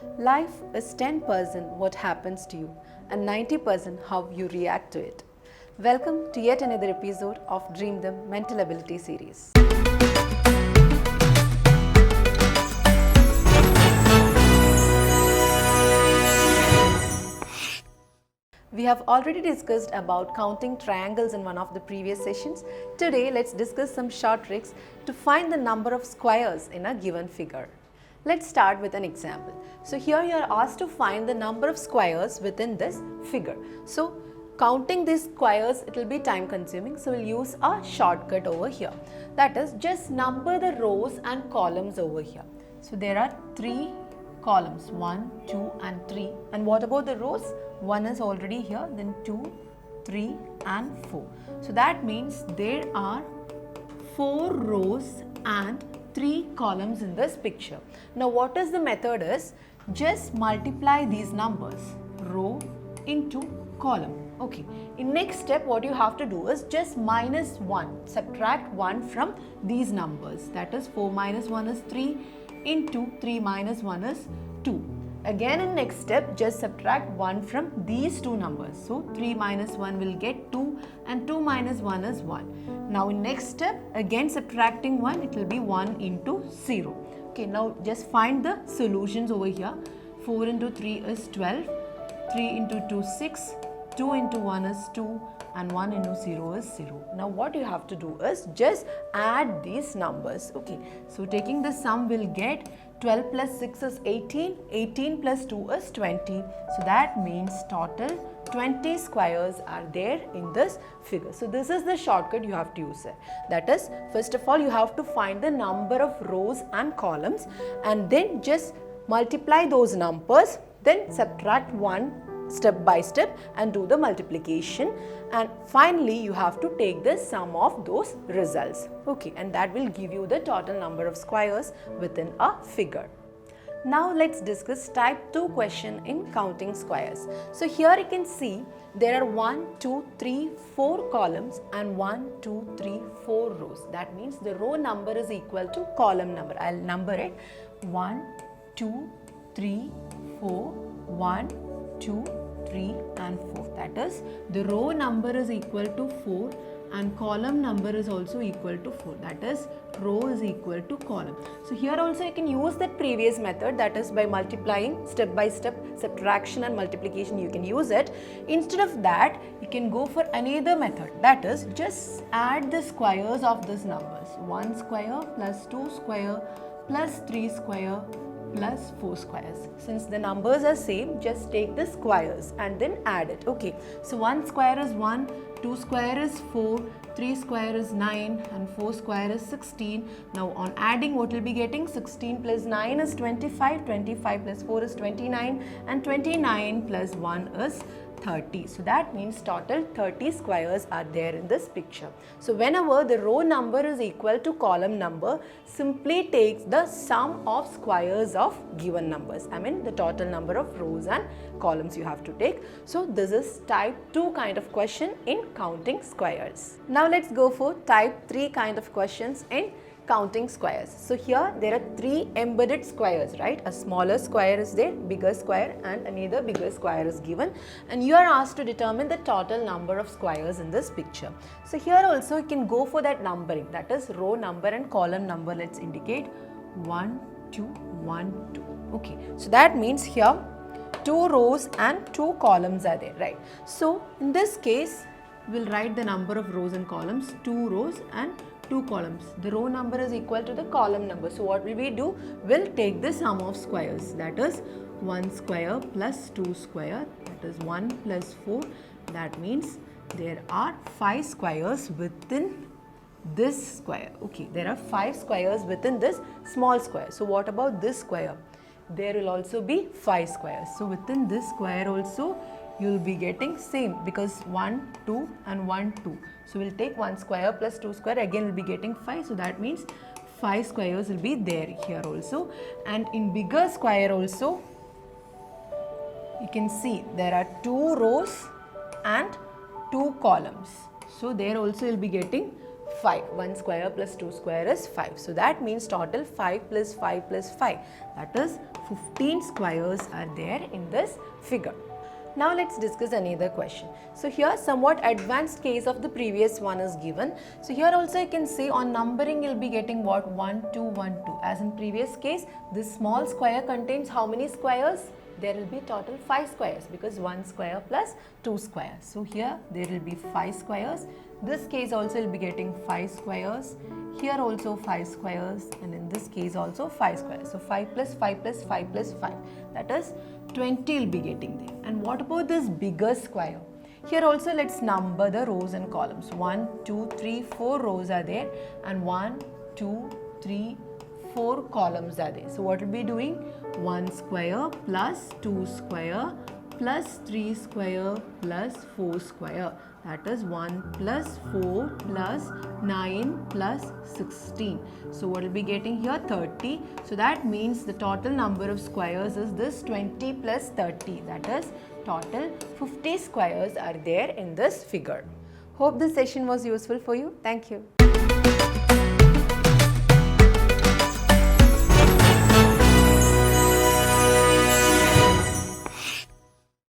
Life is 10% what happens to you and 90% how you react to it. Welcome to yet another episode of Dream Them Mental Ability series. We have already discussed about counting triangles in one of the previous sessions. Today, let's discuss some short tricks to find the number of squares in a given figure. Let's start with an example. So here you are asked to find the number of squares within this figure. So counting these squares, it will be time consuming. So we'll use a shortcut over here. That is, just number the rows and columns over here. So there are 3 columns, 1, 2 and 3. And what about the rows? 1 is already here, then 2, 3 and 4. So that means there are 4 rows and 3 columns in this picture. Now what is the method is, just multiply these numbers, row into column. Okay, in next step what you have to do is just minus 1, subtract 1 from these numbers. That is 4 minus 1 is 3 into 3 minus 1 is 2. Again in next step just subtract 1 from these two numbers. So 3 minus 1 will get 2 and 2 minus 1 is 1. Now in next step again subtracting 1, it will be 1 into 0. Okay, now just find the solutions over here. 4 into 3 is 12, 3 into 2 6, 2 into 1 is 2 and 1 into 0 is 0. Now what you have to do is just add these numbers. Okay, so taking the sum will get 12 plus 6 is 18, 18 plus 2 is 20. So that means total 20 squares are there in this figure. So this is the shortcut you have to use it. That is, first of all you have to find the number of rows and columns and then just multiply those numbers, then subtract 1 step by step and do the multiplication, and finally you have to take the sum of those results. Okay, and that will give you the total number of squares within a figure. Now let's discuss type 2 question in counting squares. So here you can see there are 1, 2, 3, 4 columns and 1, 2, 3, 4 rows. That means the row number is equal to column number. I'll number it 1, 2, 3, 4, 1, 2, 3 and 4. That is, the row number is equal to 4 and column number is also equal to 4. That is, row is equal to column. So here also you can use that previous method, that is by multiplying step by step, subtraction and multiplication you can use it. Instead of that you can go for another method, that is just add the squares of these numbers. 1 square plus 2 square plus 3 square plus 4 squares. Since the numbers are same, just take the squares and then add it. Okay, so 1 square is 1, 2 square is 4, 3 square is 9 and 4 square is 16. Now on adding what will be getting, 16 plus 9 is 25, 25 plus 4 is 29 and 29 plus 1 is 30. So that means total 30 squares are there in this picture. So whenever the row number is equal to column number, simply takes the sum of squares of given numbers. I mean the total number of rows and columns you have to take. So this is type 2 kind of question in counting squares. Now let's go for type 3 kind of questions in counting squares. So here there are 3 embedded squares, right? A smaller square is there, bigger square and another bigger square is given, and you are asked to determine the total number of squares in this picture. So here also you can go for that numbering, that is row number and column number. Let's indicate 1, 2, 1, 2. Okay, so that means here 2 rows and 2 columns are there, right? So in this case we'll write the number of rows and columns, 2 rows and 2 columns. The row number is equal to the column number. So what will we do? We'll take the sum of squares. That is 1 square plus 2 square. That is 1 plus 4. That means there are 5 squares within this square. Okay, there are 5 squares within this small square. So what about this square? There will also be 5 squares. So within this square also you will be getting same, because 1, 2 and 1, 2. So we'll take 1 square plus 2 square, again we'll be getting 5. So that means 5 squares will be there here also. And in bigger square also you can see there are 2 rows and 2 columns. So there also you'll be getting 5. 1 square plus 2 square is 5. So that means total 5 plus 5 plus 5. That is 15 squares are there in this figure. Now let's discuss another question. So here somewhat advanced case of the previous one is given. So here also you can see on numbering you'll be getting what? 1, 2, 1, 2. As in previous case, this small square contains how many squares? There will be total 5 squares because 1 square plus 2 squares. So here there will be 5 squares. This case also will be getting 5 squares. Here also 5 squares, and in this case also 5 squares. So 5 plus 5 plus 5 plus 5, that is 20 will be getting there. And what about this bigger square? Here also let's number the rows and columns. 1, 2, 3, 4 rows are there, and 1, 2, 3, 4 columns are there. So what will be doing? 1 square plus 2 square plus 3 square plus 4 square. That is 1 plus 4 plus 9 plus 16. So what will be getting here? 30. So that means the total number of squares is this 20 plus 30. That is total 50 squares are there in this figure. Hope this session was useful for you. Thank you.